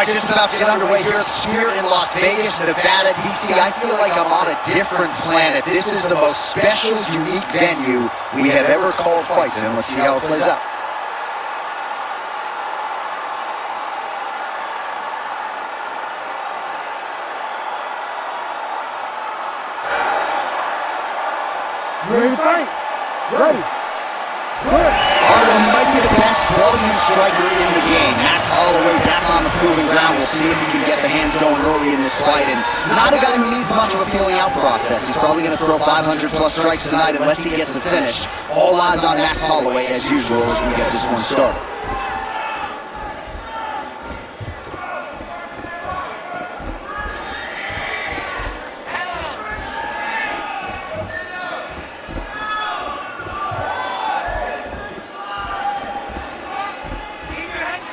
right, just about to get underway here at Sphere in Las Vegas, Nevada, DC. I feel like I'm on a different planet. This is the most special, unique venue we have ever called fights in. Let's see how it plays out. Ready to fight? Ready. He might be the best volume striker in the game. Max Holloway back on the proving ground. We'll see if he can get the hands going early in this fight. And not a guy who needs much of a feeling out process. He's probably going to throw 500-plus strikes tonight unless he gets a finish. All eyes on Max Holloway as usual as we get this one started.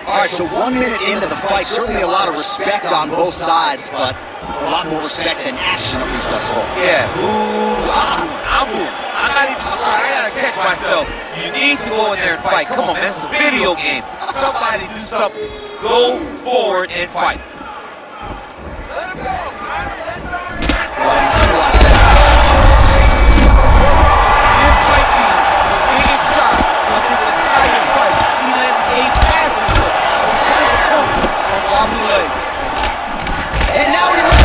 All right, so 1 minute into the fight, certainly a lot of respect on both sides, but a lot more respect than action, at least thus far. Yeah, I'm moving. I gotta catch myself. You need to go in there and fight. Come on, man, it's a video game. Somebody do something. Go forward and fight. Let him go, Tyler, let him go. This might be the biggest shot of this entire fight. He landed a massive hook. And now he lands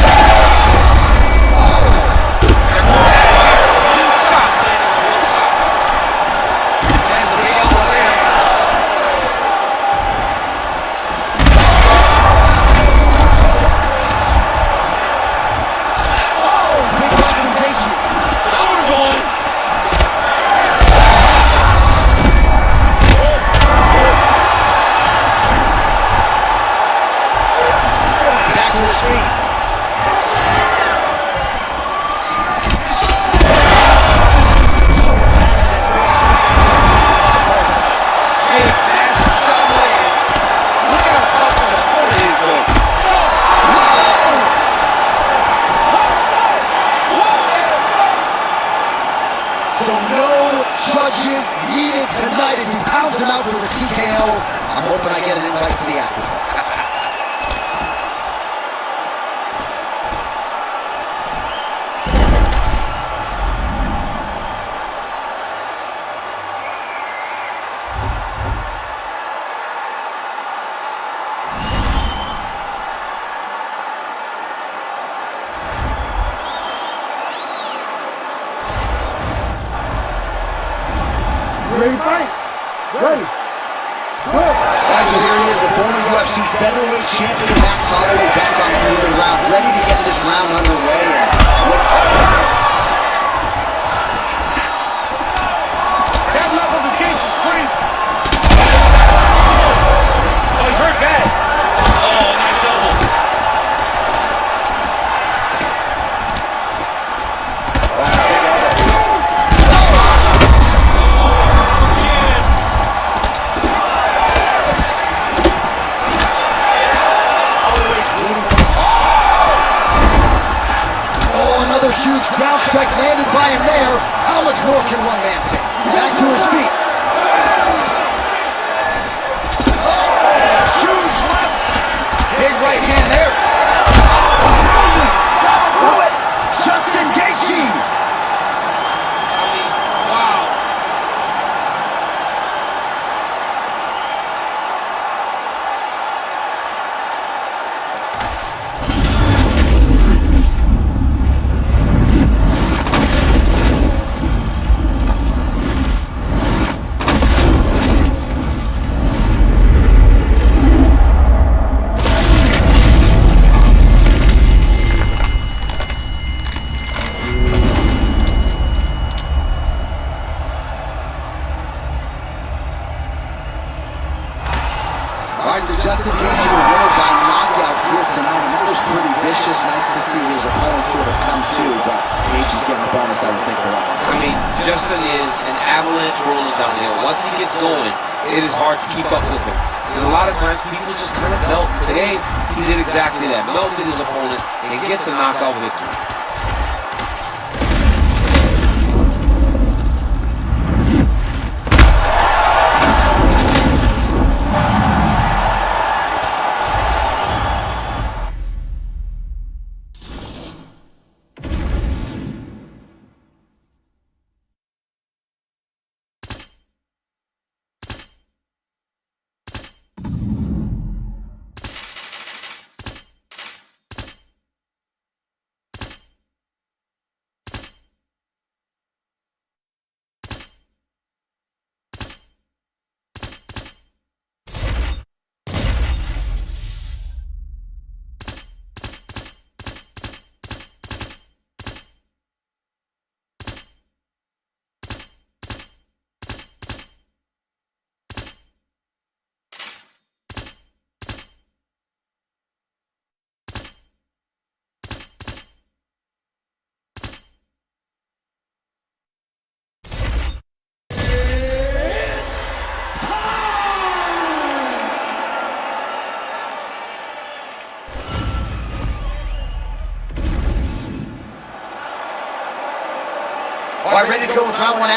a big elbow there. Oh, big confrontation. Back to his feet. So no judges needed tonight as he pounds him out for the TKO. I'm hoping I get an invite to the afternoon. Ready to fight? Ready. All right, so here he is, the former UFC featherweight champion, Max Holloway, back on the proving ground, ready to get this round underway. That level of cage is crazy. Oh, he's hurt bad. Oh, nice elbow. Huge ground strike landed by him there. How much more can one man take? Back to his feet. Oh, huge left. Big right hand there. That'll do it. Justin Gaethje. I mean, wow. So Justin Gaethje, the winner by knockout here tonight, and that was pretty vicious. Nice to see his opponent sort of come to, but Gaethje's getting a bonus, I would think, for that one. I mean, Justin is an avalanche rolling downhill. Once he gets going, it is hard to keep up with him. And a lot of times, people just kind of melt. Today, he did exactly that. Melted his opponent, and gets a knockout victory.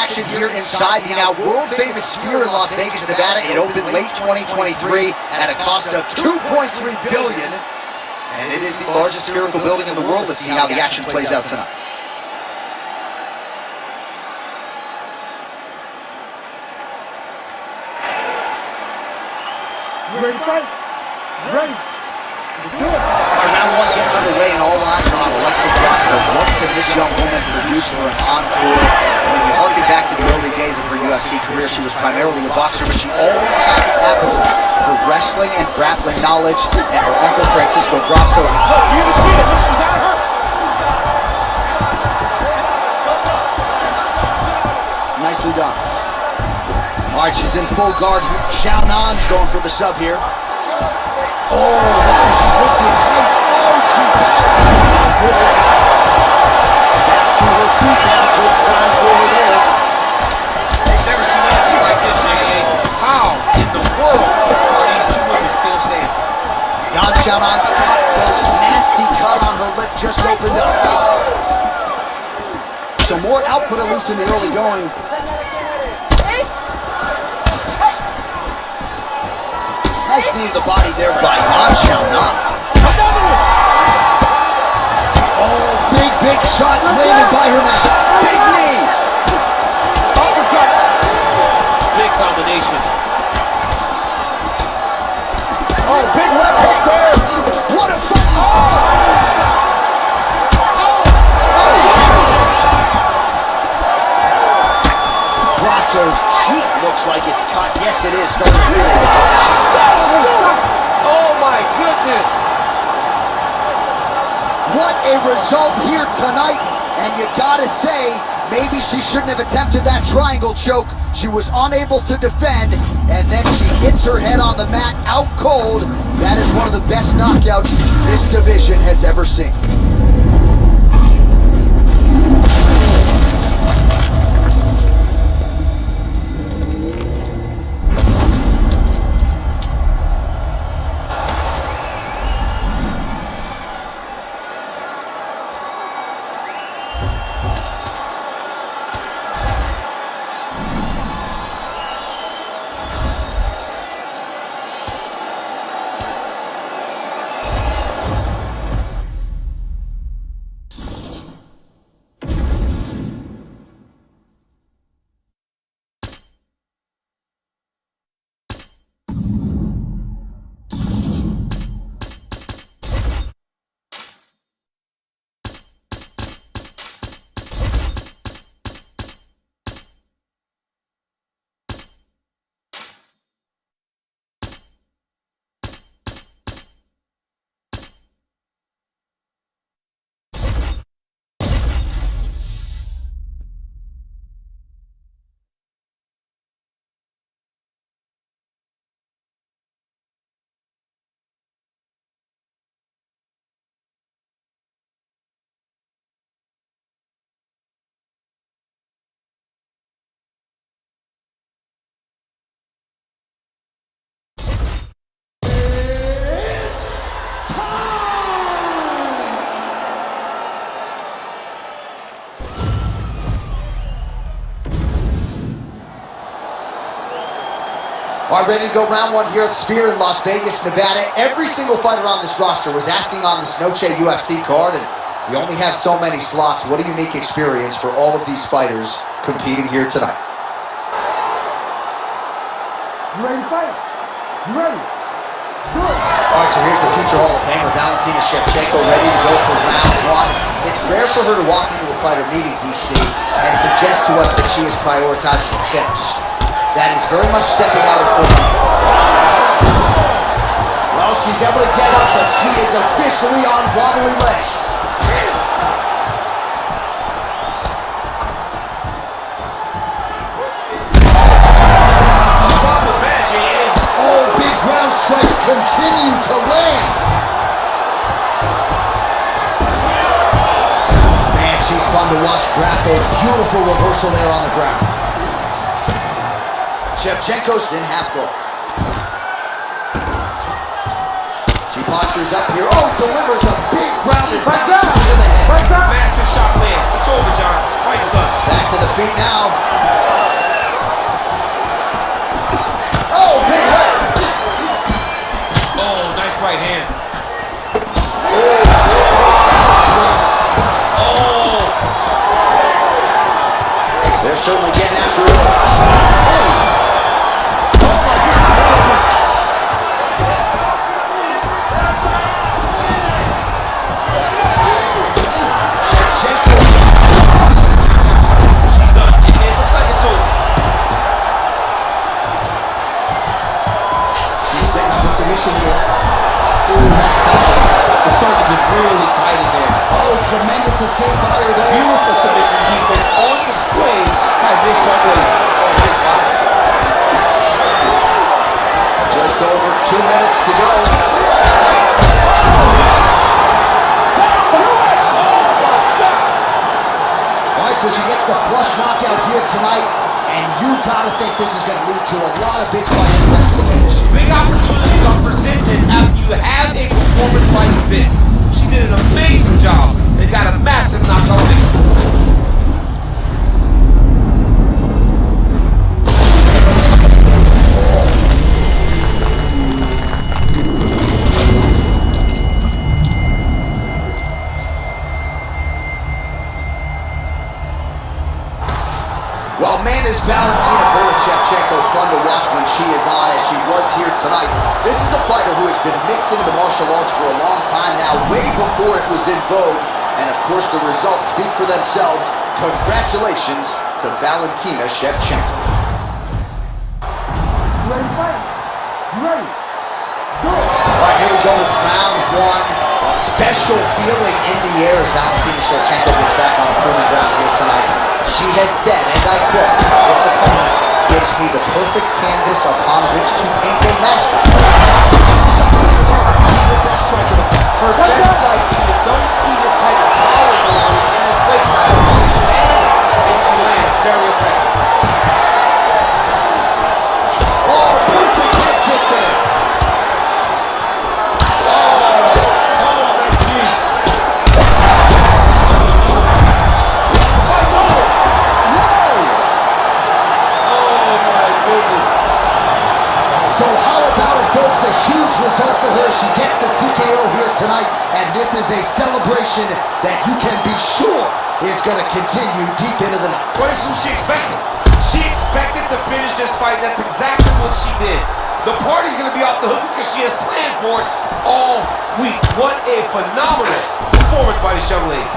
action here inside the now world-famous Sphere in Las Vegas, Nevada. It opened late 2023 at a cost of $2.3 billion. And it is the largest spherical building in the world. Let's see how the action plays out tonight. You ready to fight? You ready? Let's do it. All right, round one getting underway, and all eyes are on Alexa Grasso. What can this young woman produce for an encore? When you harken back to the early days of her UFC career, she was primarily a boxer, but she always had the appetite for wrestling and grappling knowledge, and her uncle Francisco Grasso. Look, you can see it. Look, she got her. Nicely done. All right, she's in full guard. Xiaonan's going for the sub here. Oh, that looks wicked tight. Oh, she backed. How good is that? Back to her feet now. Good sign over there. I've never seen anything like this, J.A. How in the world are these two women still standing? Yan Xiaonan's cut, folks. Nasty cut on her lip just opened up. So more output, at least in the early going. Nice knee to the body there by Yan Xiaonan. Oh, big shots landed by her now. Big knee. Uppercut. Big combination. Oh, big left hook there. What a fight. Grasso's cheek looks like it's cut. Yes, it is. Don't do it. Oh my goodness! What a result here tonight, and you gotta say, maybe she shouldn't have attempted that triangle choke. She was unable to defend, and then she hits her head on the mat out cold. That is one of the best knockouts this division has ever seen. All right, ready to go round one here at the Sphere in Las Vegas, Nevada. Every single fighter on this roster was asking on this Noche UFC card, and we only have so many slots. What a unique experience for all of these fighters competing here tonight. You ready to fight? You ready? Let's do it. All right, so here's the future Hall of Famer, Valentina Shevchenko, ready to go for round one. It's rare for her to walk into a fighter meeting, DC, and suggest to us that she is prioritizing the finish. That is very much stepping out of form. Well, she's able to get up, but she is officially on wobbly legs. Oh, big ground strikes continue to land. Man, she's fun to watch grapple. Beautiful reversal there on the ground. Shevchenko's in half guard. She postures up here. Oh, delivers a big ground and pound shot to the head. Massive shot land. It's over, John. Fight's done. Back to the feet now. Oh, big hook. Oh, nice right hand. Oh. They're certainly getting after it. Oh. Tremendous escape by her there. Beautiful submission defense on display by this young lady. Just over 2 minutes to go. All right, so she gets the flush knockout here tonight, and you gotta think this is gonna lead to a lot of big fights the rest of the way this year. Big opportunities are presented after you have a performance like this. She did an amazing job. They got a massive knockout victory. Well, man, is Valentina Shevchenko fun to watch when she is on, as she was here tonight. This is a fighter who has been mixing the martial arts for a long time now, way before it was in vogue. And of course, the results speak for themselves. Congratulations to Valentina Shevchenko. You ready to fight? You ready? Go! All right, here we go with round one. A special feeling in the air as Valentina Shevchenko gets back on the proving ground here tonight. She has said, and I quote, "This opponent gives me the perfect canvas upon which to paint a masterpiece." Her best strike of the fight. Her best fight, you don't see this type of power movement in this weight class. She lands, and she lands very effective. Oh, perfect head kick there. Result for her. She gets the TKO here tonight, and this is a celebration that you can be sure is going to continue deep into the night. What is she expected? She expected to finish this fight. That's exactly what she did. The party's going to be off the hook because she has planned for it all week. What a phenomenal performance by this young lady.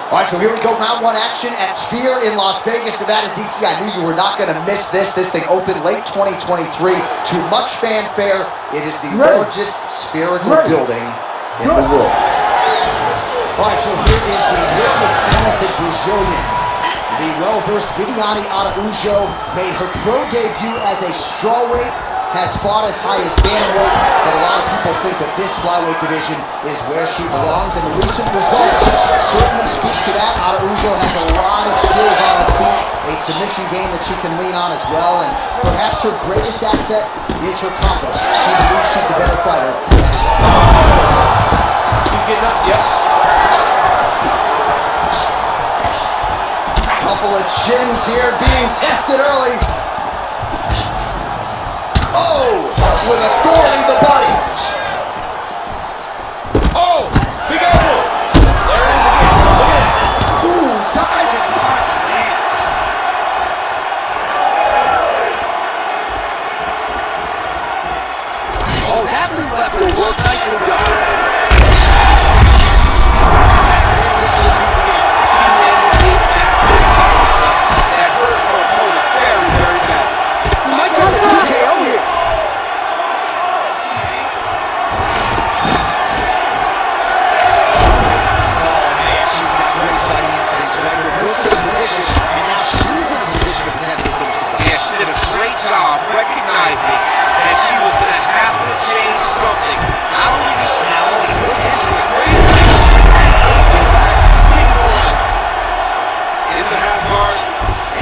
All right, so here we go, round one action at Sphere in Las Vegas, Nevada, DC. I knew you were not going to miss this. This thing opened late 2023 to much fanfare. It is the largest spherical building in the world. All right, so here is the wicked, talented Brazilian. The well-versed Viviane Araújo made her pro debut as a strawweight, has fought as high as bantamweight, but a lot of people think that this flyweight division is where she belongs, and the recent results certainly speak to that. Araújo has a lot of skills on her feet, a submission game that she can lean on as well, and perhaps her greatest asset is her confidence. She believes she's the better fighter. She's getting up, yes. Couple of chins here being tested early. Oh, with authority to the body. Oh, be careful. There it is again. Look at that. Ooh, diving punch lands. Oh, that move left will work. Nicely done. This will be the end. She landed a massive that hurt her opponent very, very bad. We might get a TKO here. Oh man, she's got great fighting instincts, right? Reversed her position, and now she's in a position to potentially finish the fight. Yeah, she did a great job recognizing that she was going to have to change something. Not only did she Now, oh, and a quick entry. into the half bars.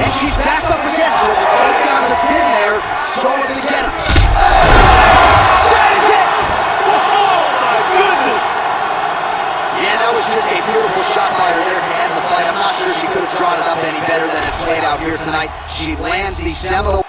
And she's back up again, so the takedowns have been there, so have the get-ups. That is it! Oh my goodness! Yeah, that was just a beautiful shot by her there to end the fight. I'm not sure she could have drawn it up any better than it played out here tonight. She lands the seminal...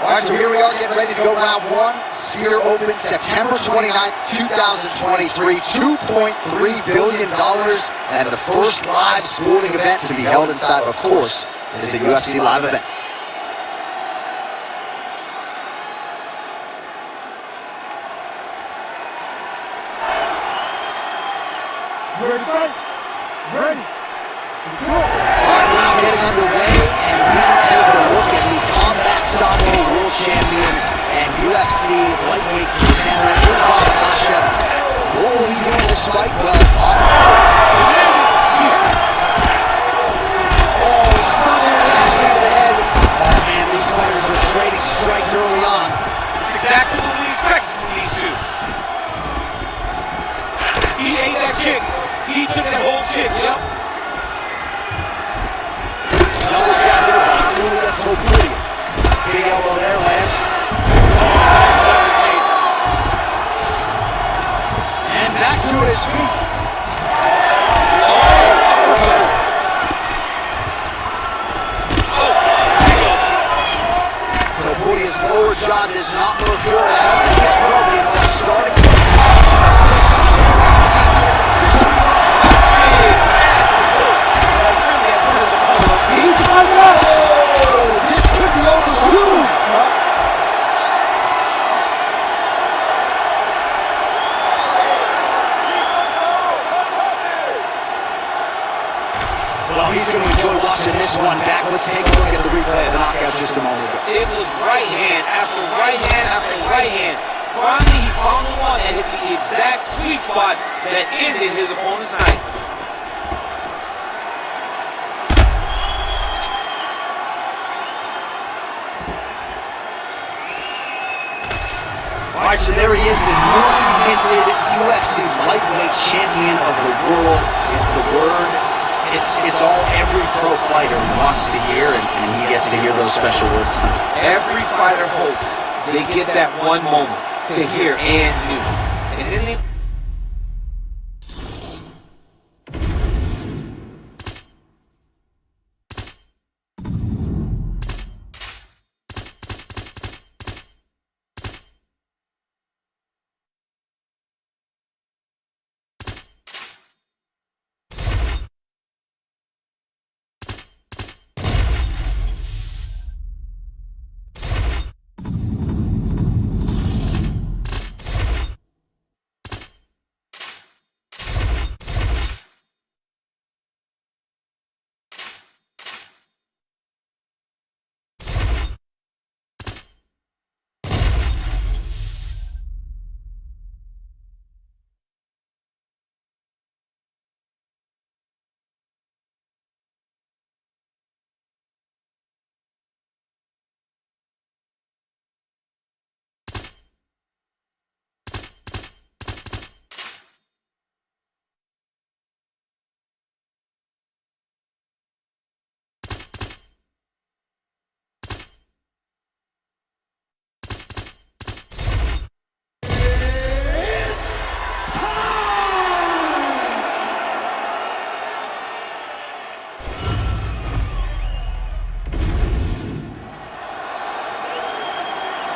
All right, so here we are getting ready to go round one. Sphere opens September 29th, 2023. $2.3 billion and the first live sporting event to be held inside, of course, is a UFC live event. You ready to fight? Ready. Let's go. All right, round getting underway, and we take a look at the Combat Sambo World Champion and UFC lightweight contender is Bakwas. What will he do in this fight? Well, oh, he stunned him with that hand to the head. Oh man, these fighters are trading strikes early on. It's exactly what we expected from these two. He ate that kick. He took that whole kick, yep. Double jab there by Julia Topuria. Big elbow there, Lance. And back to his feet. Topuria's lower jaw does not look good. I don't think it's broken, but starting to... Oh, this could be over soon. Well, he's going to enjoy watching this one back. Let's take a look at the replay of the knockout just a moment ago. It was right hand after right hand after right hand. Finally, he found the one and hit the exact sweet spot that ended his opponent's night. All right, so there he is, the newly minted UFC lightweight champion of the world. It's the word, it's all every pro fighter wants to hear, and he gets to hear those special words tonight. Every fighter hopes they get that one moment to hear and new. And then they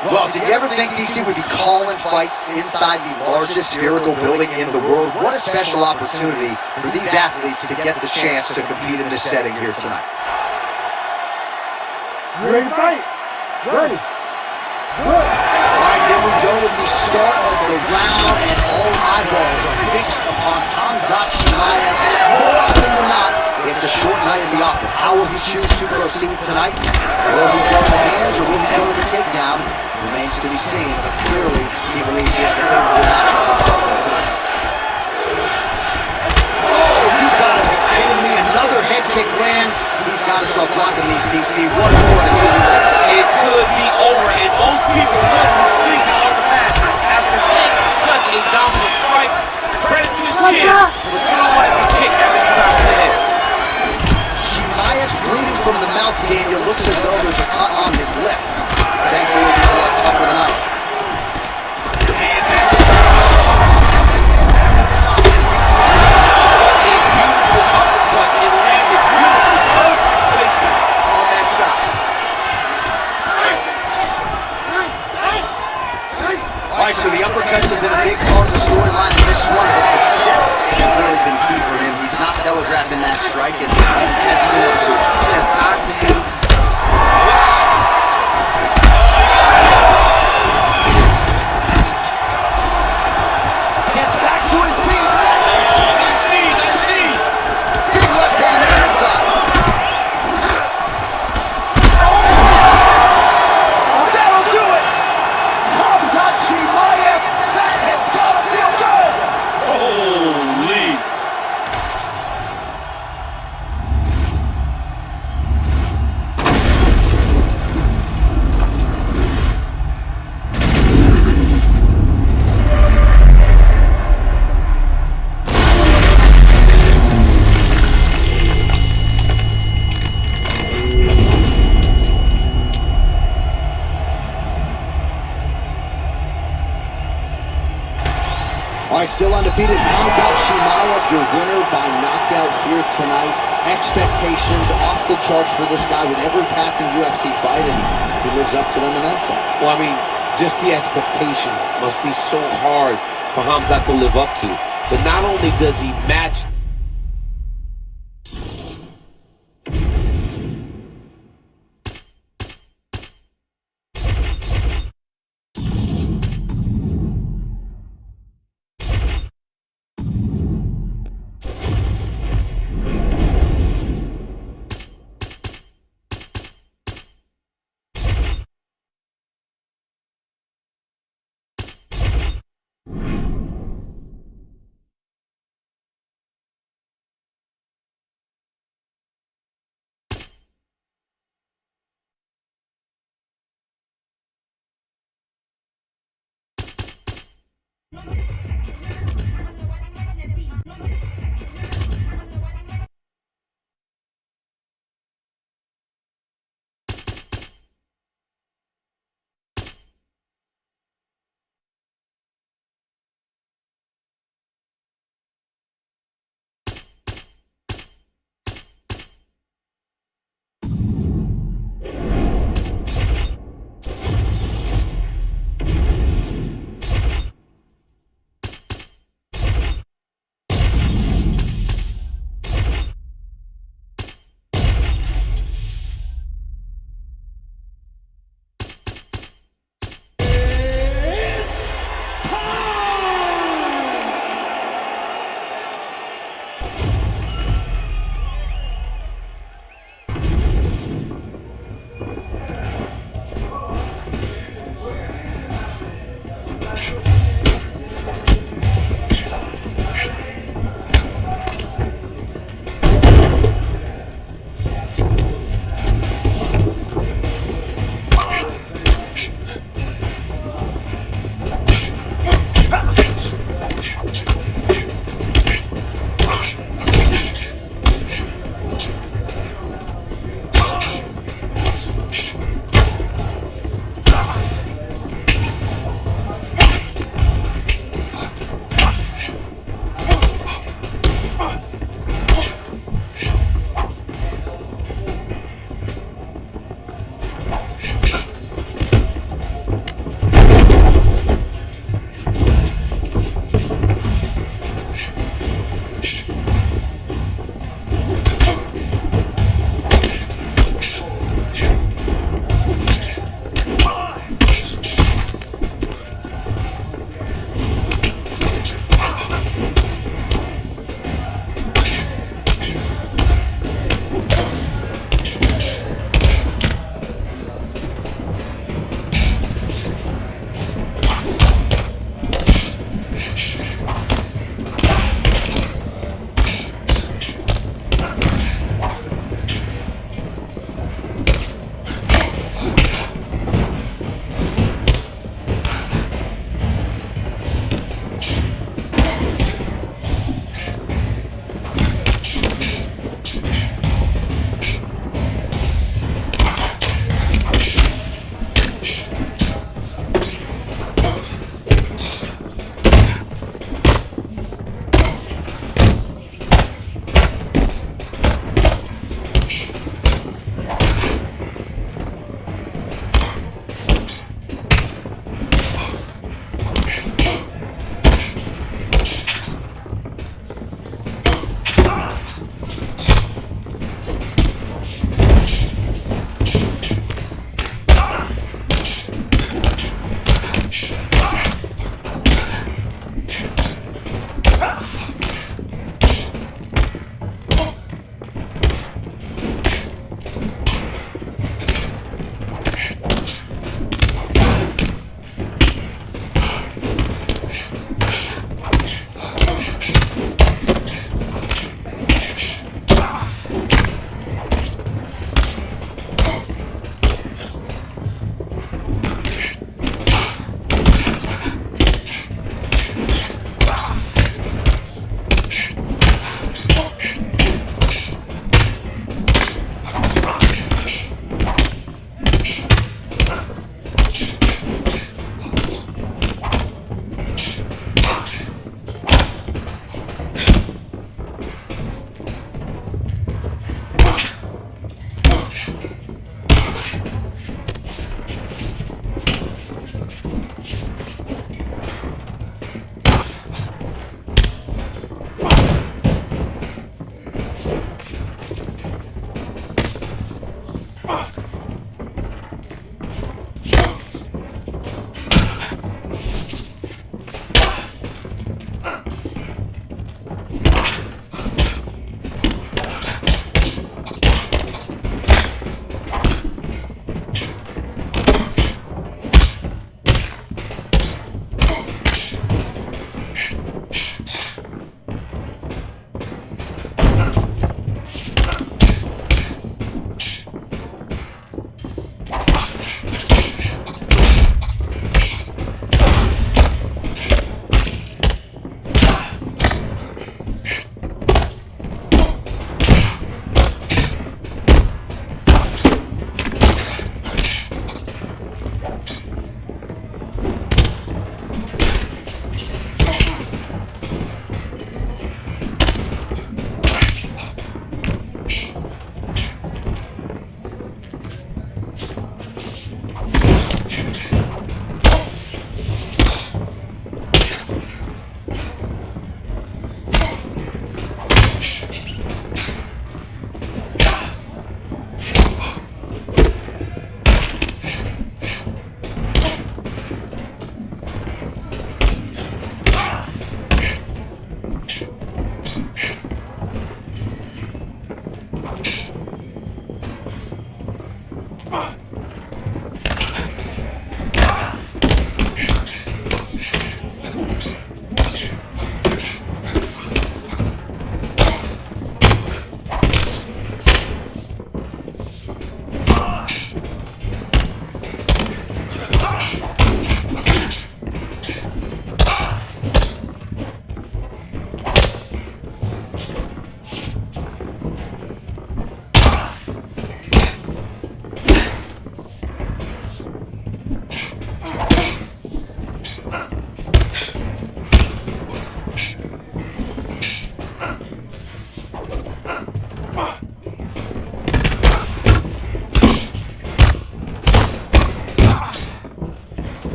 Well, did you ever think DC would be calling fights inside the largest spherical building in the world? What a special opportunity for these athletes to get the chance to compete in this setting here tonight. Ready to fight? Ready. Good. All right, here we go with the start of the round, and all eyeballs are fixed upon Khamzat Chimaev. More often than not, it's a short night in the office. How will he choose to proceed tonight? Will he go to the hands or will he go to the takedown? Remains to be seen, but clearly he believes he has a favorable matchup in front of him tonight. Oh, you gotta be kidding me. Another head kick lands. He's got to start blocking these, DC. One more and it could be less. it could be over, and most people will be sleeping on the mat after taking such a dominant strike. Credit to his chin, but you don't want to get kicked that many times in the head. Chimaev's bleeding from the mouth, Daniel. Looks as though there's a cut on his lip. Thankfully, he's a lot tougher than I am. A beautiful uppercut. It landed beautiful placement on that shot. All right, so the uppercuts have been a big part of the storyline in this one, but the setups have really been key for him. He's not telegraphing that strike, and he hasn't been able to adjust. Has not been. Gets back to his feet. Nice knee, nice knee. Big left hand there inside. Oh! That'll do it! Khamzat Chimaev, that has got to feel good! Holy. All right, still undefeated, Khamzat Chimaev, your winner by knockout here tonight. Expectations off the charts for this guy with every passing UFC fight, and he lives up to them and then some. Well, I mean, just the expectation must be so hard for Khamzat to live up to. But not only does he match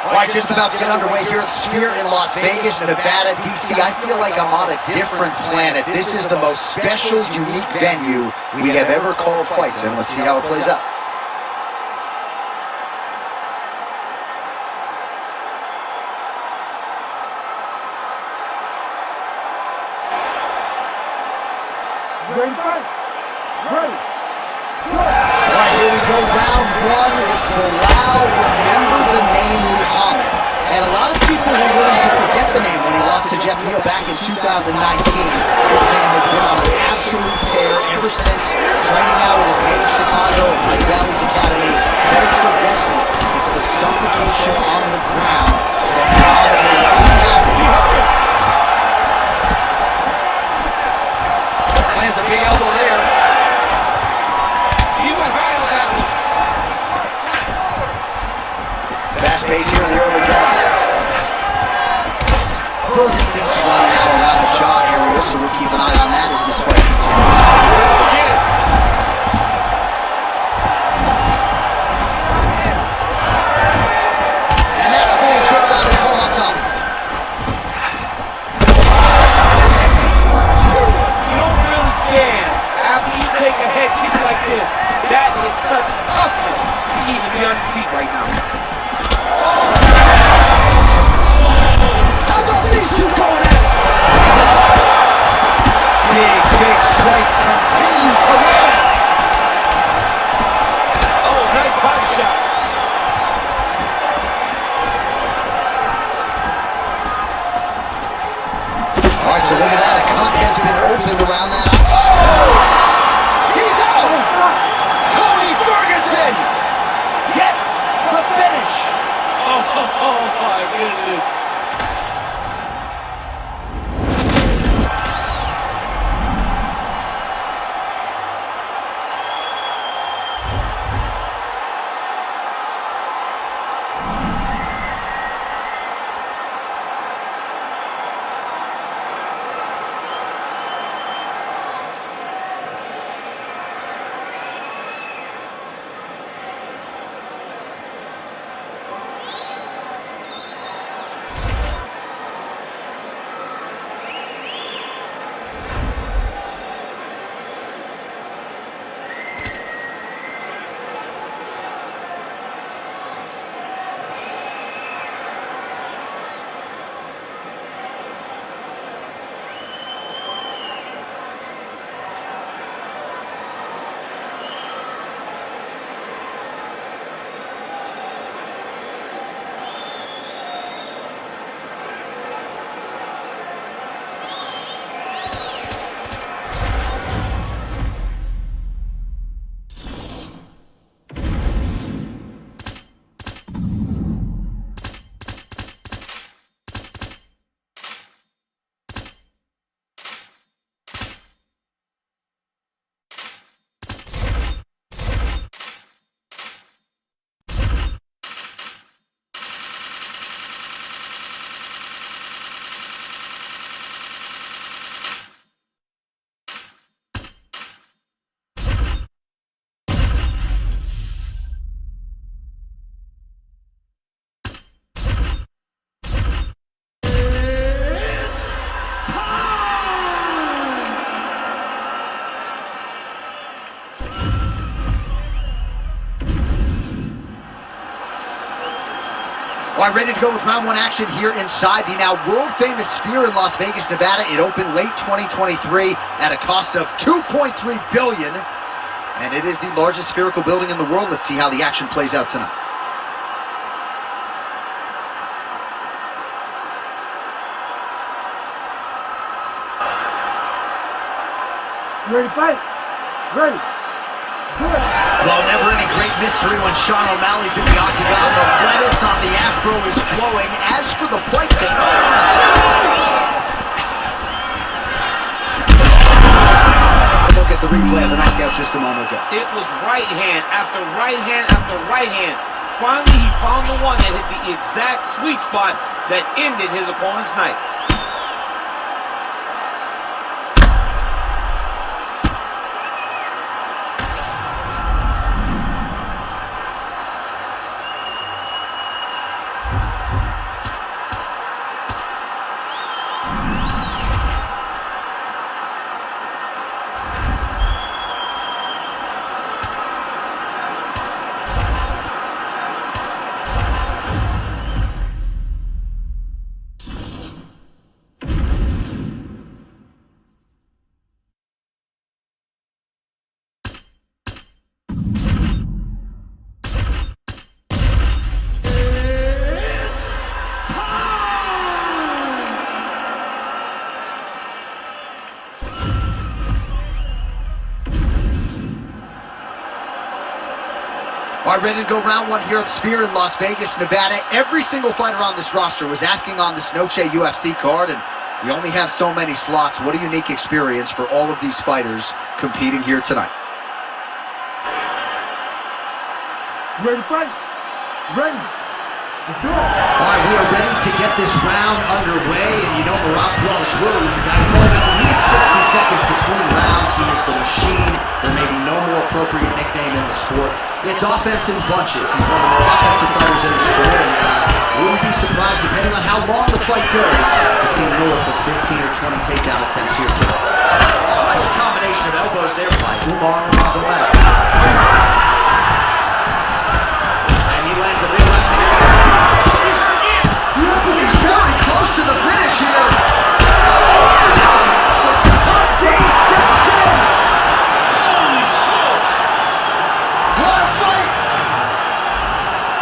All right, just about to get underway here at Sphere in Las Vegas, Nevada, DC. I feel like I'm on a different planet. This is the most special, unique venue we have ever called fights in. Let's see how it plays out. Ready, fight. Ready. All right, here we go, round one with Bilal. Remember the name Muhammad. And a lot of people were willing to forget the name when he lost to Jeff Neal back in 2019. This man has been on an absolute tear ever since training out at his native Chicago at Mike Valley's Academy. And it's the wrestling. It's the suffocation on the ground that Muhammad made. Lands a big elbow there. Fast pace here in the early going. Ferguson's swelling out around the jaw area, so we'll keep an eye on that as this fight continues. And that's being kicked out his home up top. You don't really stand after you take a head kick like this. That is such toughness to even be on his feet right now. How about these two going at it? Big strikes continue to land. Oh, nice body shot. All right, so look at that. A cut has been opened around that. Oh! He's out! Tony Ferguson gets the finish. Oh my goodness. All right, ready to go with round one action here inside the now world-famous Sphere in Las Vegas, Nevada. It opened late 2023 at a cost of $2.3 billion, and it is the largest spherical building in the world. Let's see how the action plays out tonight. Ready, fight. Ready. Well, never any great mystery when Sean O'Malley's in the octagon. The lettuce on the afro is flowing. As for the fight, look at the replay of the knockout just a moment ago. It was right hand after right hand after right hand. Finally, he found the one that hit the exact sweet spot that ended his opponent's night. All right, ready to go round one here at Sphere in Las Vegas, Nevada. Every single fighter on this roster was asking on this Noche UFC card, and we only have so many slots. What a unique experience for all of these fighters competing here tonight. Ready to fight? Ready. Let's do it. All right, we are ready to get this round underway, and you know Marab Dwalishvili is a guy who probably doesn't need 60 seconds between rounds. He is the machine. There may be no more appropriate nickname in the sport. It's offense in bunches. He's one of the more offensive fighters in the sport, and wouldn't be surprised, depending on how long the fight goes, to see north of 15 or 20 takedown attempts here tonight. Oh, nice combination of elbows there by Umar Nurmagomedov. And he lands a big left hand. He's very close to the finish here. Dave steps in. Holy smokes! What a fight!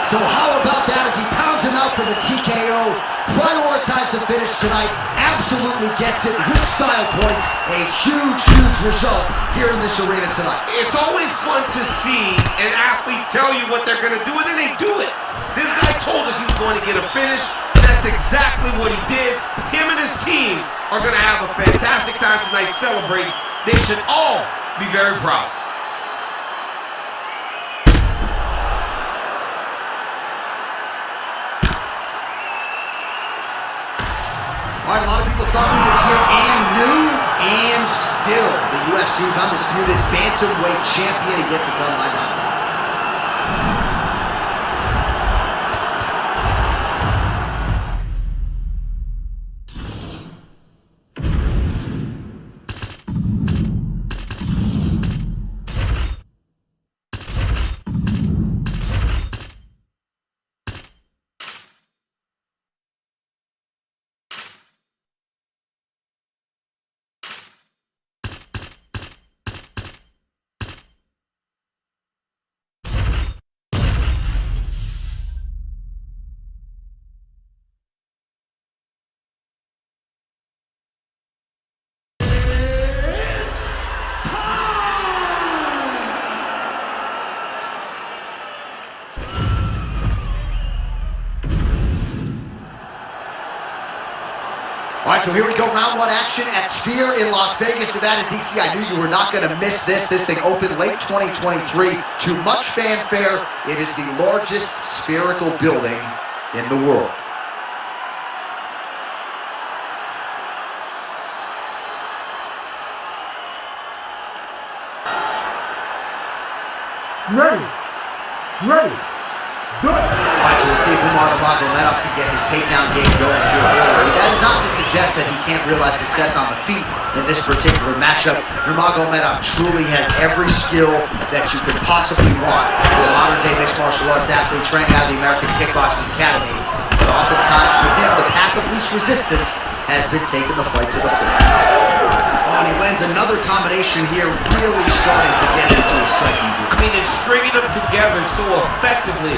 So how about that as he pounds him out for the TKO? Prioritized the finish tonight. Absolutely gets it with style points. A huge, huge result here in this arena tonight. It's always fun to see an athlete tell you what they're going to do, and then they do it. This guy told us he was going to get a finish. That's exactly what he did. Him and his team are going to have a fantastic time tonight celebrating. They should all be very proud. All right, a lot of people thought we were here and new, and still the UFC's undisputed bantamweight champion. He gets it done by knockout. All right, so here we go, round one action at Sphere in Las Vegas, Nevada, DC. I knew you were not going to miss this. This thing opened late 2023 to much fanfare. It is the largest spherical building in the world. Ready. Ready. Let's do it. All right, so we'll see if Umar Nurmagomedov can get his takedown game going here early. That is not to suggest that he can't realize success on the feet in this particular matchup. Nurmagomedov truly has every skill that you could possibly want for a modern-day mixed martial arts athlete training out of the American Kickboxing Academy. But oftentimes for him, the path of least resistance has been taking the fight to the floor. Oh, and he lands another combination here, really starting to get into his striking group. I mean, they're stringing them together so effectively.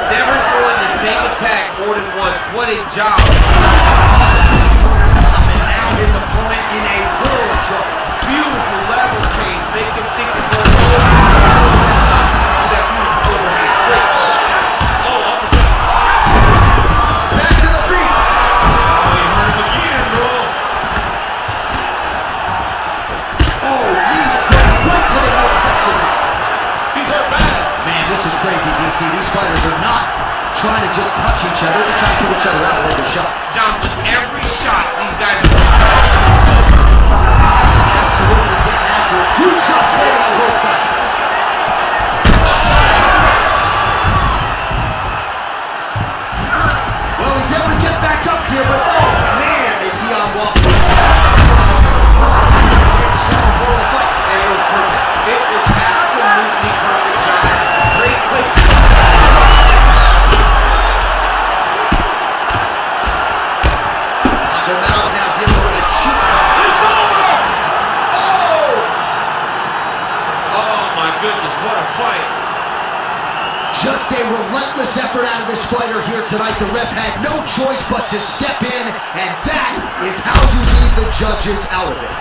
Never throwing the same attack more than once. What a job. And now his opponent in a world of trouble. Beautiful level change. Make him think it's going to that beautiful overhand. Great. Oh, up again. Back to the feet. Oh, you hurt him again, bro. Oh, knee straight right to the midsection. He's hurt bad. Man, this is crazy, DC. These fighters are not trying to just touch each other. They're trying to put each other out with every shot. John, with every shot, these guys are Absolutely getting after it. Huge shots landing on both sides. Well, he's able to get back up here, but oh man, is he on walking. And it was perfect. It was absolutely perfect, John. Great place to Nurmagomedov's now dealing with a cheat code. It's over! Oh! Oh my goodness, what a fight. Just a relentless effort out of this fighter here tonight. The ref had no choice but to step in, and that is how you leave the judges out of it.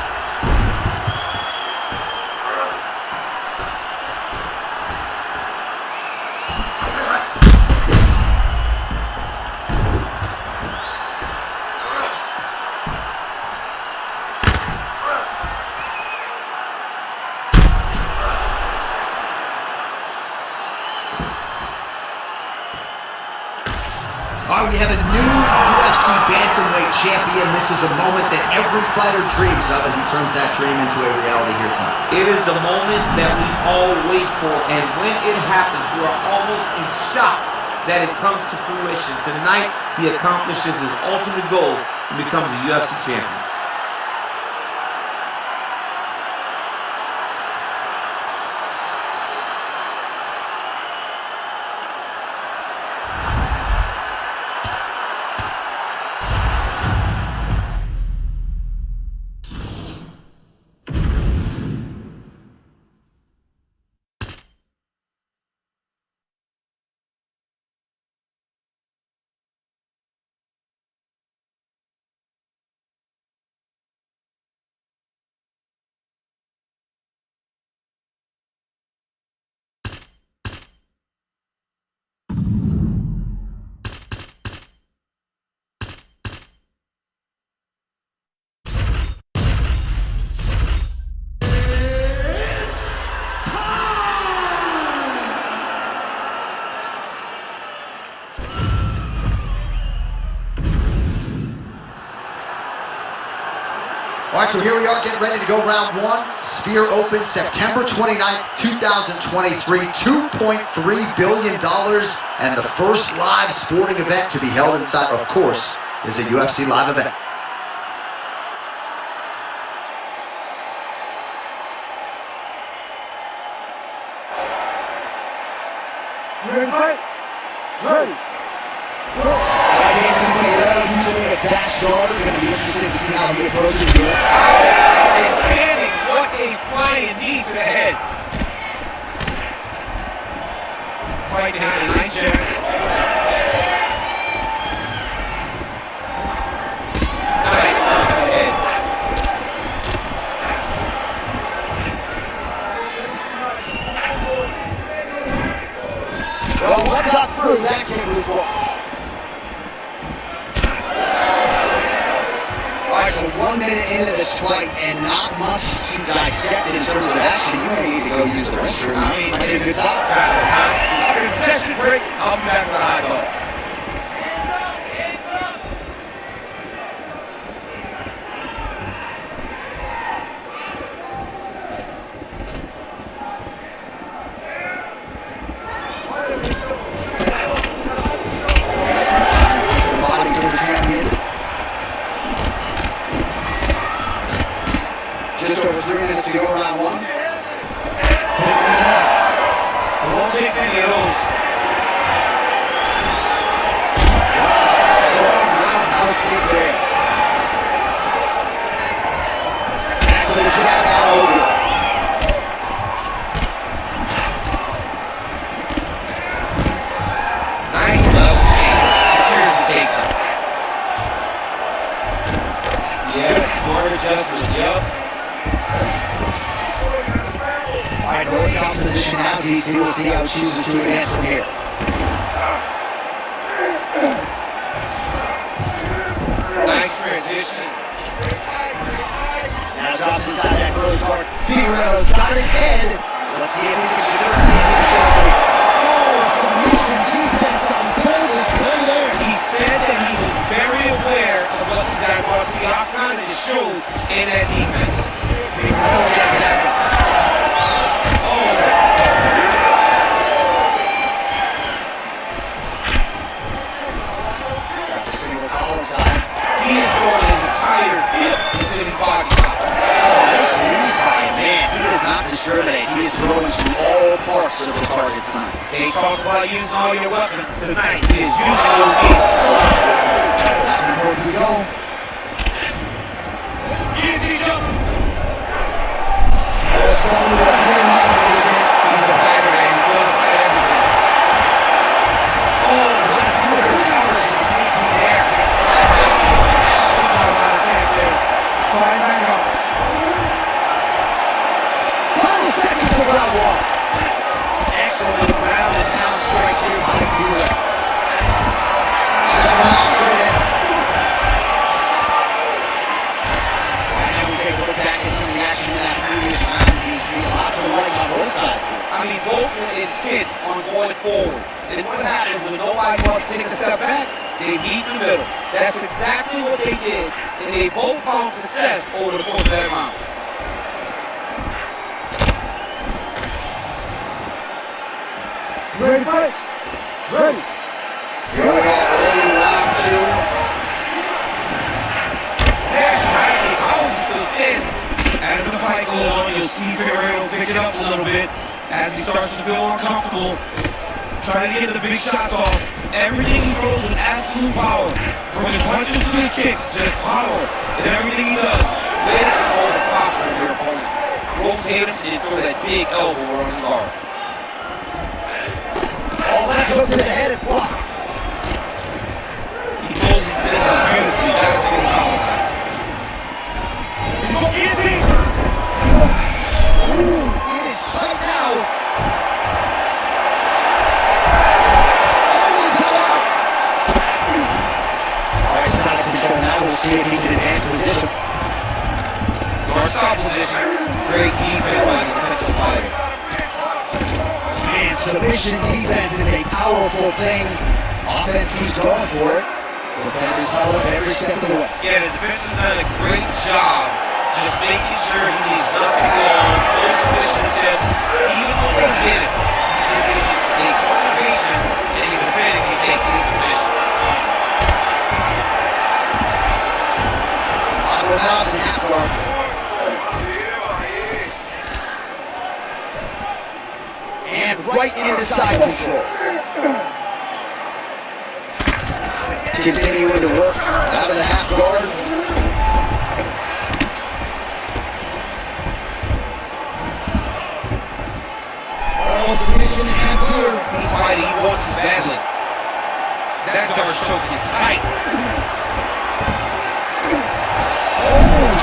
All right, we have a new UFC bantamweight champion. This is a moment that every fighter dreams of, and he turns that dream into a reality here tonight. It is the moment that we all wait for, and when it happens, you are almost in shock that it comes to fruition. Tonight, he accomplishes his ultimate goal and becomes a UFC champion. All right, so here we are getting ready to go round one. Sphere Open, September 29th, 2023. $2.3 billion, and the first live sporting event to be held inside, of course, is a UFC live event. You ready to fight? Ready. Usually a fast starter. Going to be interested to see how he approaches here. Outstanding! What a flying knee to the head. Fight to hit a nice jab. Nice punch to the head. Well, what got through? That kick was blocked. So 1 minute into this fight and not much to dissect in terms of action. You may need to go use the restroom. Might be a good time. Concession break. I'll be back with a hot dog. Some time for the body for the champion. Just over 3 minutes to go, round one. I won't take any of those. Strong roundhouse kick there. Back to the jab out over. Nice level change. Secures the takedown. Yes, smart adjustment. Yup. All right, north-south position now. DC, we'll see how he chooses to advance from here. Nice transition. Now drops inside that close guard. Figueroa's got his head. Let's see if he can secure the advantage. Oh, submission defense on full display there. He said that he was very aware of what this guy brought to the octagon, and it showed in that defense. Figueroa gets it after. He is throwing his entire hip within his body. Oh, this knee's by a man. He does not discriminate. He is throwing to all parts of the target tonight. They talk about using all your weapons. Tonight, he is using those knees. Back and forth we go. Easy jump. Oh, strong with a clean line, ladies and gentlemen. He's a fighter, man. He's going to fight everything. Oh, what a beautiful counter to the PC there. Slap out. Slide back up. Final seconds of round one. Excellent ground and pound strikes here by Figueroa. 7 rounds straight ahead. Now we take a look back at some of the action in that previous round. DC, a lot to like on both sides. I mean, both were intent on going forward. And what happens when nobody wants to take a step back? They meet in the middle. That's exactly what they did, and they both found success over the course of that round. Ready, fight? Ready. Here we are, early round two. That's right. How is he still standing? As the fight goes on, you'll see Ferrero pick it up a little bit as he starts to feel more comfortable, trying to get the big shots off. Everything he throws with absolute power. From his punches to his kicks, just power in everything he does. Way to control the posture of your opponent. Rotate him and throw that big elbow around the guard. Oh, left hook to the head, it's blocked. He closes this beautifully. That's the power. He's going guillotine. Ooh, it is tight now. Side control now. We'll see if he can advance position. Guard stop position. Great defense by the defensive fighter. Man, submission defense is a powerful thing. Offense keeps going for it. Defenders held up every step of the way. Yeah, the defense has done a great job just making sure he leaves nothing alone. No submission attempts. Even though they get it, he can just stay patient and he's defending. He's taking his submission. Bakwas in half guard. And right into side control. Continuing to work out of the half guard. Oh, submission attempt here. He's fighting. He wants this badly. That guard's choke is tight.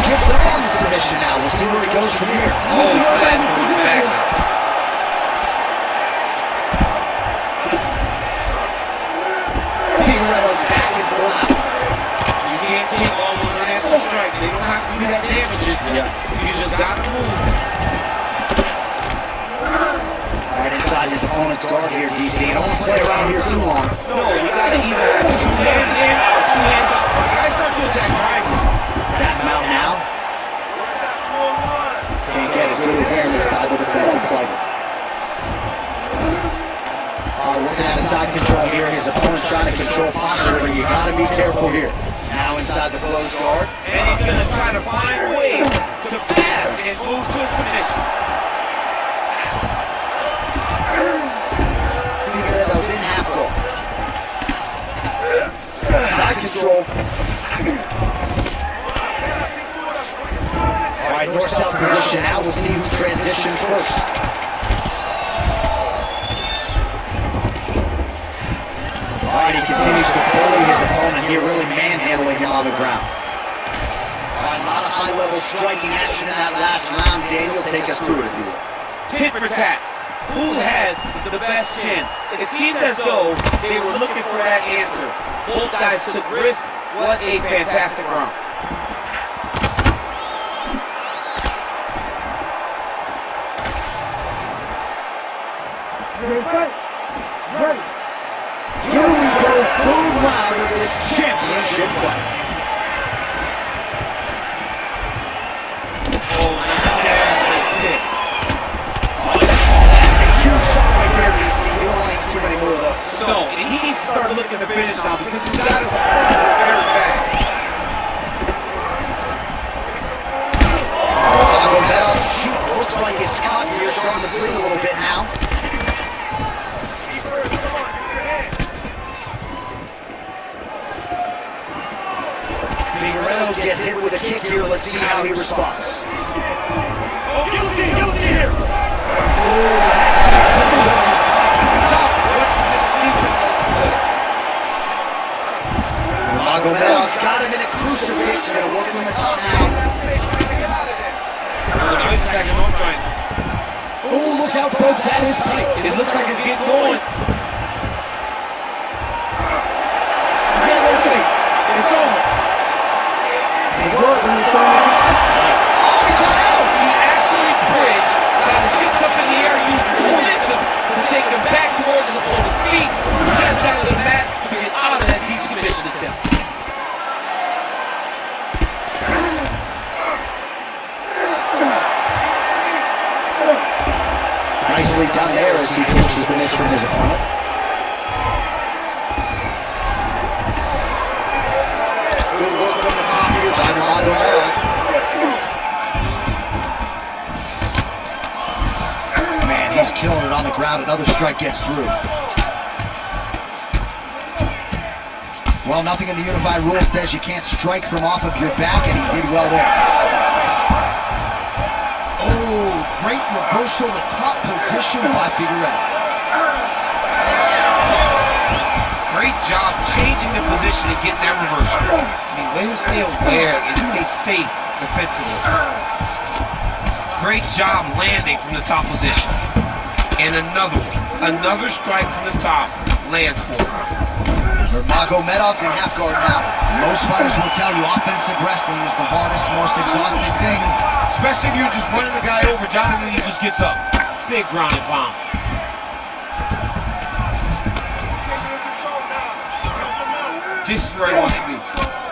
Gets up on the submission now. We'll see where he goes from here. Oh, he's planting to his back now. Figueredo's back and forth. You can't take all those unanswered strikes. They don't have to do that damage. You just gotta move. Right inside his opponent's guard here, DC. Don't play around here too long. No, you gotta either have 2 hands in or 2 hands up. When guys start doing that triangle. Back him out now. Can't get a good awareness by the defensive fighter. Working out of side control here. His opponent trying to control posture, but you gotta be careful here. Now inside the closed guard. And he's gonna try to find ways to pass and move to a submission. Figueredo's in half guard. Side control. All right, north-south position. Now we'll see who transitions first. All right, he continues to bully his opponent here, really manhandling him on the ground. All right, a lot of high-level striking action in that last round. Daniel, take us through it, if you will. Tit for tat. Who has the best chin? It seemed as though they were looking for that answer. Both guys took risk. What a fantastic round. Ready, fight? Ready. Here we go, third round of this championship fight. Oh, nice jab, nice stick. That's a huge shot right there, DC. You don't want to eat too many more of those. No, and he needs to start looking to finish now because he's got his opponent very bad. Medal's cheek looks like it's cut here, starting to bleed a little bit now. Figueredo gets hit with a kick here. Let's see how he responds. Oh, guilty here. Medal's got him in a crucifix. Gonna work from the top now. Oh, look out, folks. That is tight. It looks like it's getting going. It's over. It's working. It's going to Oh, he got out. He actually bridged, got his hips up in the air, used momentum to take him back towards his opponent's feet, just out of the mat to get out of that deep submission. as he finishes the miss from his opponent. Good work from the top here by Nurmagomedov. Man, he's killing it on the ground. Another strike gets through. Well, nothing in the unified rule says you can't strike from off of your back, and he did well there. Oh, great reversal to top position by Figueredo. Great job changing the position and getting that reversal. I mean, way to stay aware and stay safe defensively. Great job landing from the top position. And another one. Another strike from the top lands for him. Nurmagomedov's in half guard now. Most fighters will tell you offensive wrestling is the hardest, most exhausting thing. Especially if you're just running the guy over, Jonathan, he just gets up. Big ground and pound. This is where he wants to be.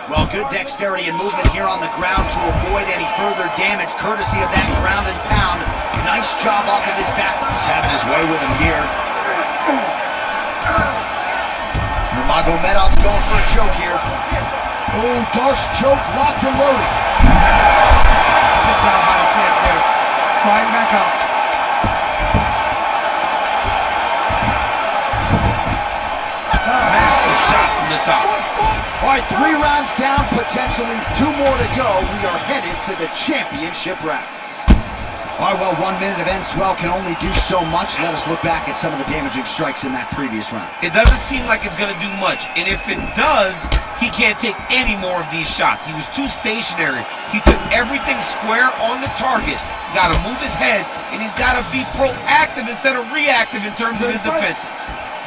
Well, good dexterity and movement here on the ground to avoid any further damage, courtesy of that ground and pound. Nice job off of his back. He's having his way with him here. Nurmagomedov's going for a choke here. Oh, Darce choke locked and loaded. Good job by the champ there. Slide back up. Massive shot from the top. All right, 3 rounds down, potentially 2 more to go. We are headed to the championship rounds. All right, well, 1 minute of end swell can only do so much. Let us look back at some of the damaging strikes in that previous round. It doesn't seem like it's going to do much. And if it does, he can't take any more of these shots. He was too stationary. He took everything square on the target. He's got to move his head, and he's got to be proactive instead of reactive in terms of his defenses.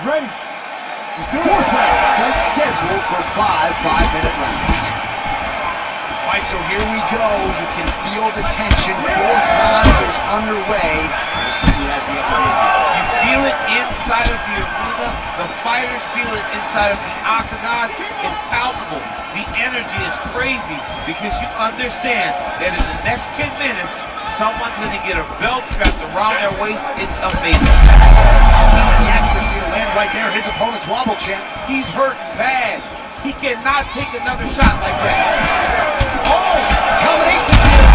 Ready. 4th round, fight scheduled for 5 5-minute rounds. All right, so here we go. You can feel the tension. 4th round is underway. We'll see who has the upper hand. You feel it inside of the arena. The fighters feel it inside of the octagon. It's palpable. The energy is crazy because you understand that in the next 10 minutes, someone's going to get a belt strapped around their waist. It's amazing. About the accuracy to land right there. His opponent's wobble champ. He's hurt bad. He cannot take another shot like that. Combination here.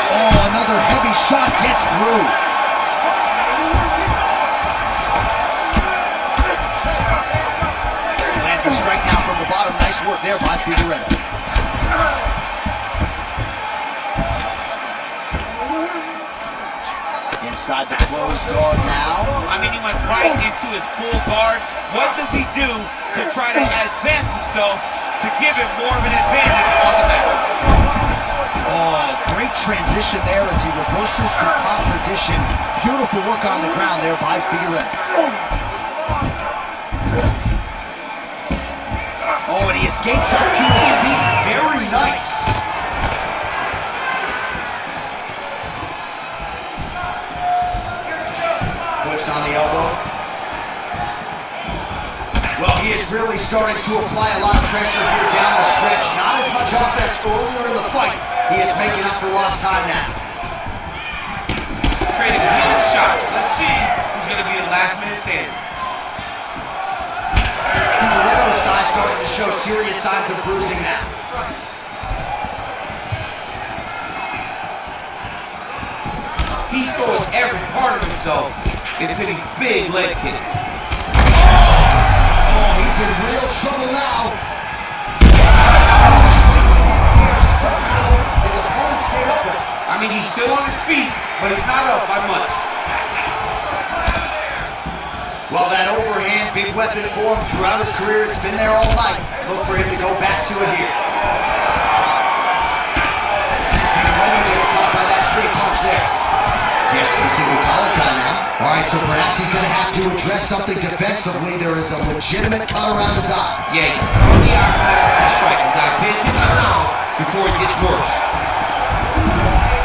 Oh, another heavy shot gets through. Lands a strike now from the bottom. Nice work there by Figueredo. Inside the closed guard now. I mean, he went right into his full guard. What does he do to try to advance himself to give him more of an advantage on the mat? Oh, great transition there as he reverses to top position. Beautiful work on the ground there by Figueredo. Oh, and he escapes from his feet. Very nice. Push on the elbow. Well, he is really starting to apply a lot of pressure here down the stretch. Not as much offense earlier in the fight. He is making up for lost time now. Trading huge shots. Let's see who's going to be the last man standing. Figueredo's thigh starting to show serious signs of bruising now. He's throwing every part of himself into these big leg kicks. Oh, he's in real trouble now. Somehow, his opponent stayed up with him. I mean, he's still on his feet, but he's not up by much. Well, that overhand big weapon form throughout his career, it's been there all night. Look for him to go back to it here. Figueredo gets caught by that straight punch there. Gets to the single collar tie now. All right, so perhaps he's going to have to address something defensively. There is a legitimate cut around his eye. Yeah, you can call the eye from that last strike. You got to pay attention now before it gets worse.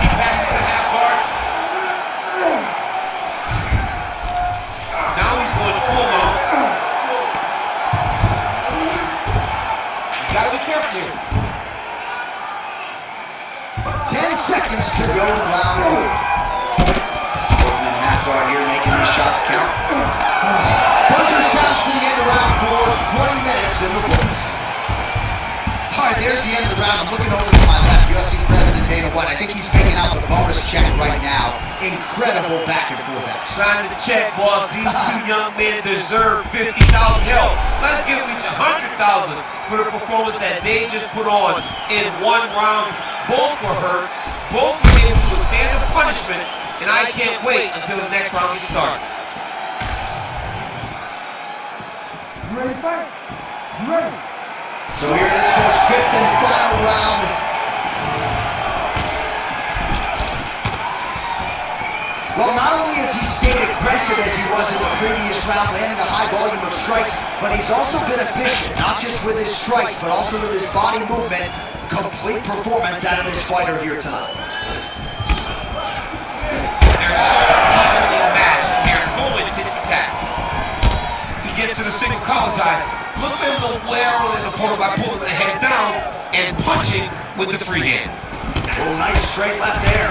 He passes the half guard. Now he's going full mount. You got to be careful here. 10 seconds to go in round 4. guard here, making these shots count. Buzzer sounds to the end of round 4, 20 minutes in the books. All right, there's the end of the round. I'm looking over to my left, UFC President Dana White. I think he's taking out the bonus check right now. Incredible back and forth action. Signing the check, boss. These two young men deserve $50,000. Hell, let's give each $100,000 for the performance that they just put on in one round. Both were hurt. Both were able to withstand the punishment, and I can't wait until the next round gets started. You ready to fight? You ready? So here it is, folks, fifth and final round. Well, not only has he stayed aggressive as he was in the previous round, landing a high volume of strikes, but he's also been efficient, not just with his strikes, but also with his body movement. Complete performance out of this fighter here tonight. They're so evenly matched here, going tit-for-tat. He gets to the single collar tie. Look for him to wear on his opponent by pulling the head down and punching with the free hand. Oh, nice straight left there.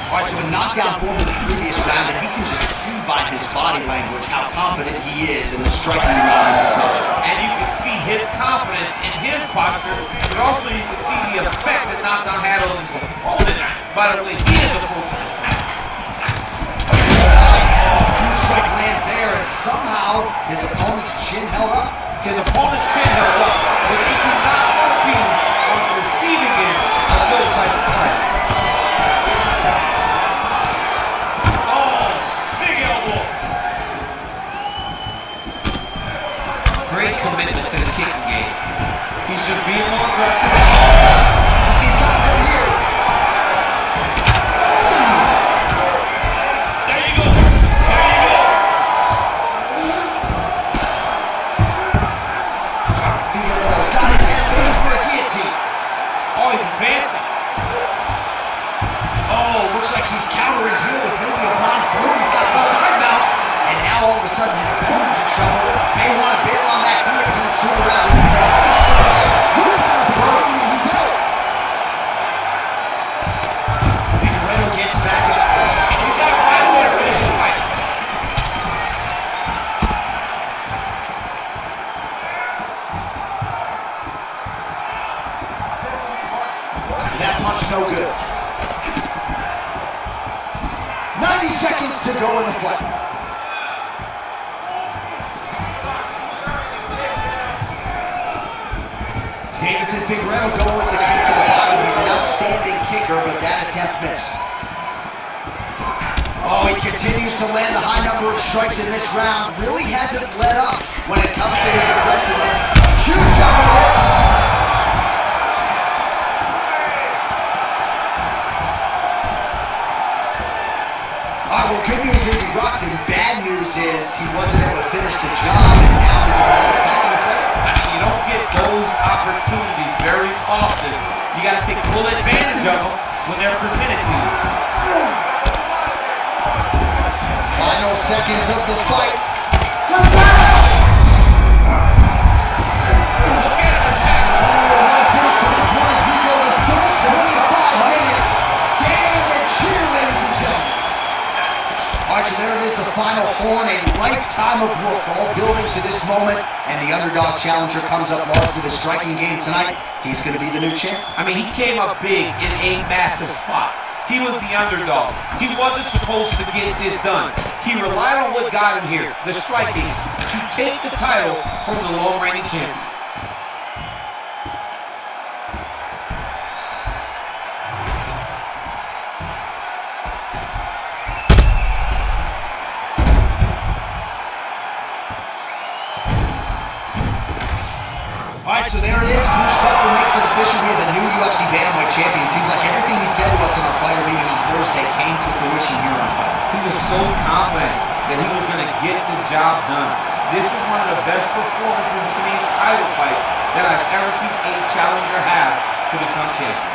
All right, so a knockdown form in the previous round, and he can just see by his body language how confident he is in the striking round in this match. And you can see his confidence in his posture, but also you can see the effect that knockdown had on his opponent by the way he is approaching the strike. Huge strike lands there, and somehow his opponent's chin held up. His opponent's chin held up, but you do not want to be on the receiving end of those types of strikes. Oh, big elbow. Great commitment to the kicking game. He's just being more aggressive. He's got him right here. There you go. There you go. Figueroa's got his head looking for a guillotine. Oh, he's advancing. Oh, looks like he's countering here with maybe a blind flute. He's got the side mount, and now all of a sudden his opponent's in trouble. May want to bail on that guillotine sooner rather than later. Good power for him, he's out. Figueroa gets back up. He's got to find a way to finish the fight. That punch no good. 90 seconds to go in the fight. Davis and Figueroa going with the kick to the body. He's an outstanding kicker, but that attempt missed. Oh, he continues to land a high number of strikes in this round. Really hasn't let up when it comes to his aggressiveness. Huge elbow hit. Well, good news is he rocked him. Bad news is he wasn't able to finish the job, and now his opponent's back in the fight. You don't get those opportunities very often. You got to take full advantage of them when they're presented to you. Final seconds of the fight. Look at him attack. Oh, what a finish to this one as we go the full 25 minutes. Stand and cheer, ladies and gentlemen. All right, so there it is, the final horn, a lifetime of work, all building to this moment, and the underdog challenger comes up large with his striking game tonight. He's going to be the new champ. I mean, he came up big in a massive spot. He was the underdog. He wasn't supposed to get this done. He relied on what got him here, the striking, to take the title from the long-reigning champion. All right, so there it is. Bruce Buffer makes it official via the new UFC Bantamweight champion. Seems like everything he said to us in our fighter meeting on Thursday came to fruition here on Fight. He was so confident that he was going to get the job done. This was one of the best performances in a title fight that I've ever seen a challenger have to become champion.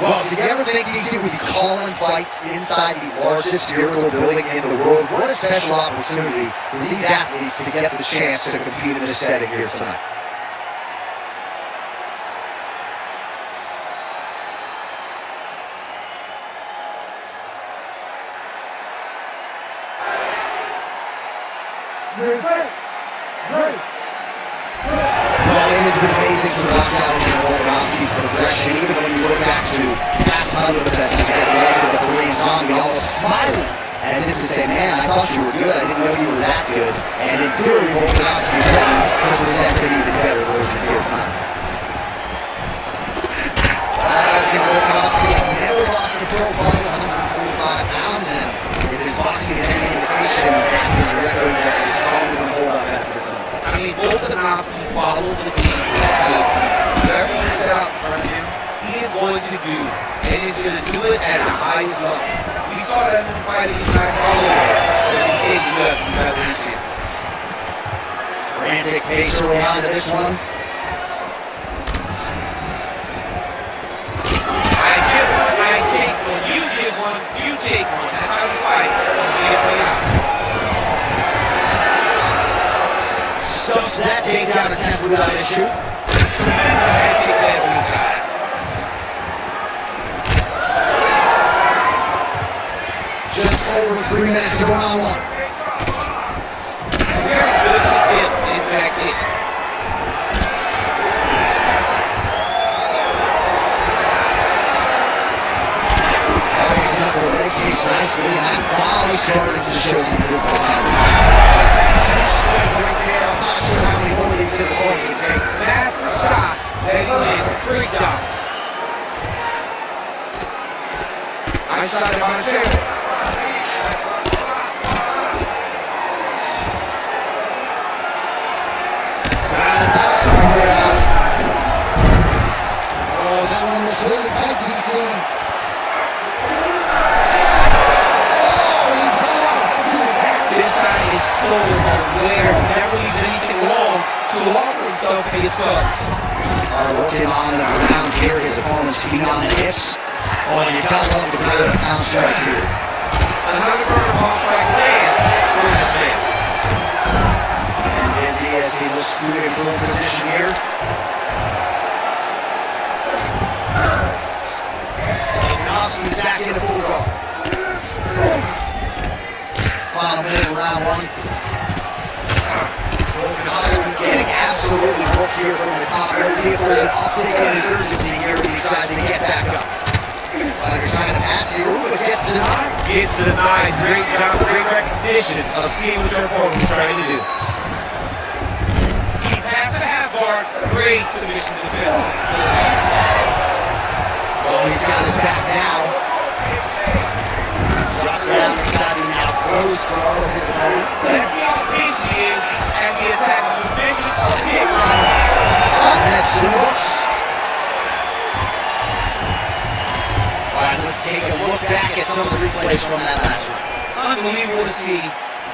Well, did you ever think DC would be calling fights inside the largest spherical building in the world? What a special opportunity for these athletes to get the chance to compete in this setting here tonight. Well, it has been amazing to watch Alexander Volkanovski's progression, even when you look back to past title defenses against the likes of the Korean Zombie, almost smiling as if to say, man, I thought you were good, I didn't know you were that good. And in theory, Volkanovski is ready to present an even better version here tonight. Alexander Volkanovski has never lost a pro fight at 145 pounds, and if his boxing is any indication, that is a record that is probably going to hold up after tonight. I mean, Volkanovski follows the game to a T. Whatever you set out for him, he is going to do, and he's going to do it at the highest level. We saw that in this fight against Max Holloway when he became the UFC Featherweight champion. Frantic pace early on to this one. I give one, I take one. You give one, you take one. That's how this fight is going to play out. Stuffs that takedown attempt without issue. Tremendous handkick lands with this guy. Just over 3 minutes to go on one. Very good as hip is that kick. Mixing up the leg kicks nicely, and that volley starting to show some visible signs. Straight right there. I'm not sure how many bullies his opponent can take. Massive shot that he landed. Great job. Nice shot there by the chest. Oh, that one was really tight, DC. This guy is so aware. He never leaves anything wrong to offer himself for his subs. Working on the ground here, his opponent's feet on the hips. Oh, you gotta love the ground and pound strikes here. Another burner ball strike lands for this man. And busy as he looks to improve position here. Volkanovski's back into full go. Final minute of round one. Volkanovski getting absolutely worked here from the top. Let's see if there's an uptick in his urgency here as he tries to get back up. Fighter's trying to pass here, but gets denied. Gets denied. Great job, great recognition of seeing what your opponent was trying to do. He passed the half guard. Great submission defense. Well, he's got his back now. Drops down inside the now closed guard of his opponent. Let's see how patient he is as he attacks the submission of kick. 5 minutes in the books. All right, let's take a look back at some of the replays from that last round. Unbelievable to see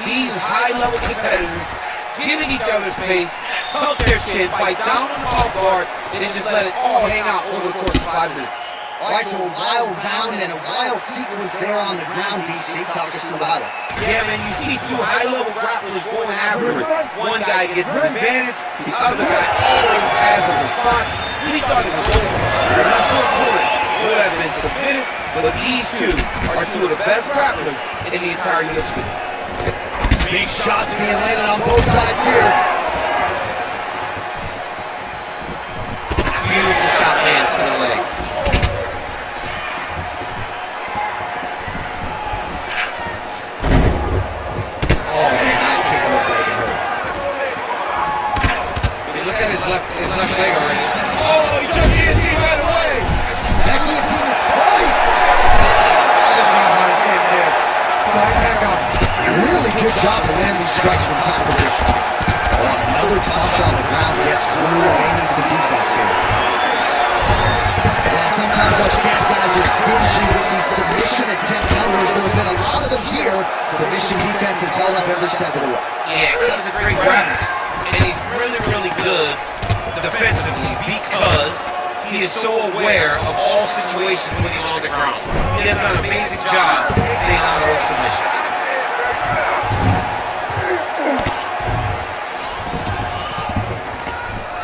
these high-level competitors get in each other's face, tuck their chin, bite down on the off guard, and then just let it all hang out over the course of 5 minutes. All right, so a wild round and a wild sequence there on the ground, DC. Talk us through the highlight. Yeah, man, you see two high-level grapplers going after it. One guy gets an advantage, the other guy always has a response. We thought it was over. But not so important. Would have been submitted, but these two are two of the best grapplers in the entire UFC. Big shots being landed on both sides here. Beautiful shot lands to the leg. Oh man, that kick looked like it hurt. I mean, look at his left leg already. Oh, he took the guillotine right away. That guillotine is tight. Really good job to land these strikes from top position. Oh, another punch on the ground gets through, landing some defense here. Well, sometimes our staff guys are stingy with these submission attempt counters. There have been a lot of them here. Submission defense has held up every step of the way. Yeah, he's a great grappler, and he's really, really good defensively because he is so aware of all situations when he's on the ground. He has done an amazing job staying out of those submissions.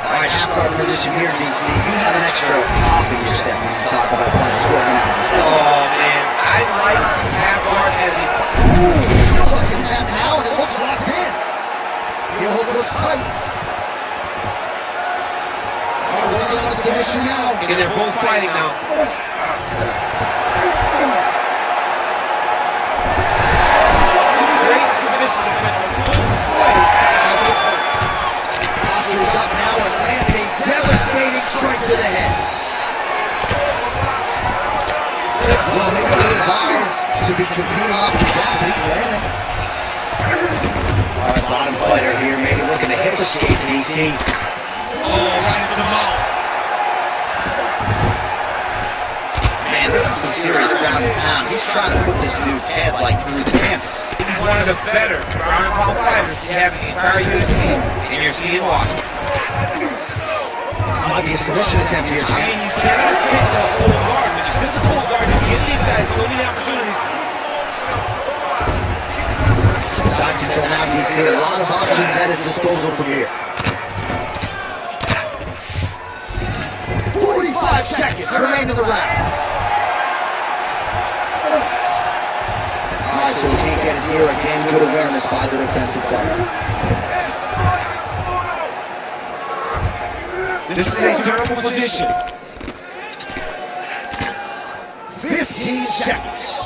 All right, half guard position here, DC. You have an extra pop in your step when you talk about punches working out. Oh, man. I like half guard as a... Heel hook is tapped now, and it looks locked in. Heel hook looks tight. Working on a submission now. And they're both fighting now. Great submission defense. Full display. Posture's up now and lands a devastating strike to the head. Well, maybe not advised to be competing off the bat, but he's landing. All right, bottom fighter here, maybe looking to hip escape, DC. Oh, right into the mouth. Man, this is some serious ground and pound. He's trying to put this dude's head like through the canvas. He's one of the better ground and pound fighters you have in the entire UFC, and you're seeing why. Might be a submission attempt here, I champ. mean, you cannot sit in the full guard. When you sit in the full guard, you give these guys so many opportunities. Side control now, DC. A lot of options at his disposal from here. 45 seconds remain in the round. Alright, so we can't get it here again. Good awareness by the defensive fighter. This is a terrible position. 15 seconds.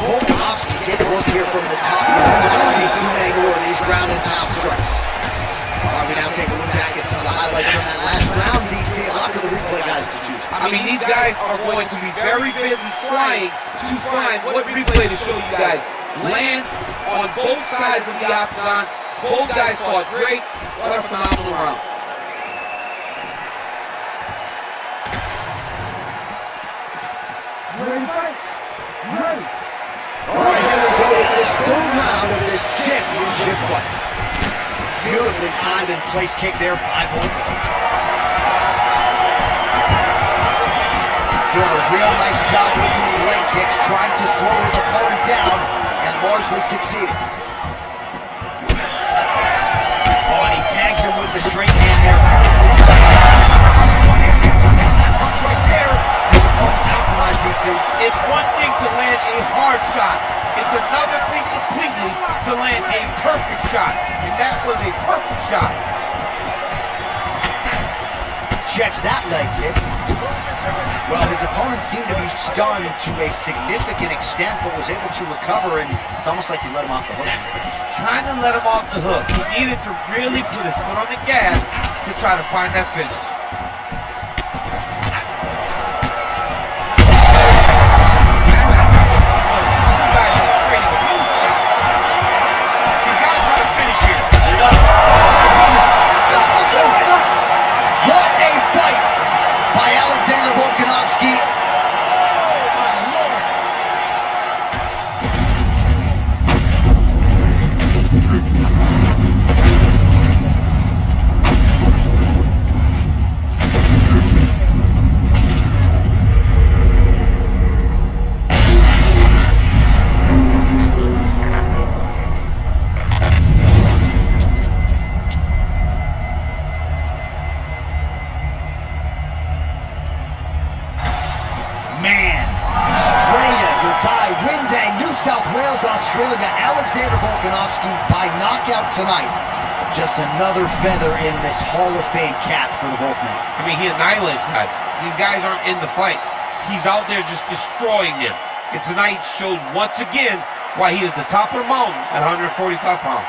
Volkanovski getting work here from the top. He doesn't want to take too many more of these ground and pound strikes. Alright, we now take a look back at some of the highlights from that last round, DC. A lot for the replay guys to choose from. I mean, these guys are going to be very busy trying to find what replay to show you guys. Lands on both sides of the octagon. Both guys fought great. What a phenomenal round. Ready, fight? Ready. Alright, here we go with this third round of this championship fight. Beautifully timed and place kick there by both. Doing a real nice job with these leg kicks, trying to slow his opponent down and largely succeeding. Oh, and he tags him with the straight hand there. Beautifully done. That punch right there. His opponent's compromised, DC. It's one thing to land a hard shot. It's another thing completely to land a perfect shot. And that was a perfect shot. Checks that leg kick. Well, his opponent seemed to be stunned to a significant extent, but was able to recover, and it's almost like he let him off the hook. Kind of let him off the hook. He needed to really put his foot on the gas to try to find that finish. South Wales, Australia, Alexander Volkanovski by knockout tonight. Just another feather in this Hall of Fame cap for the Volkman. I mean, he annihilates guys. These guys aren't in the fight. He's out there just destroying them. And tonight showed once again why he is the top of the mountain at 145 pounds.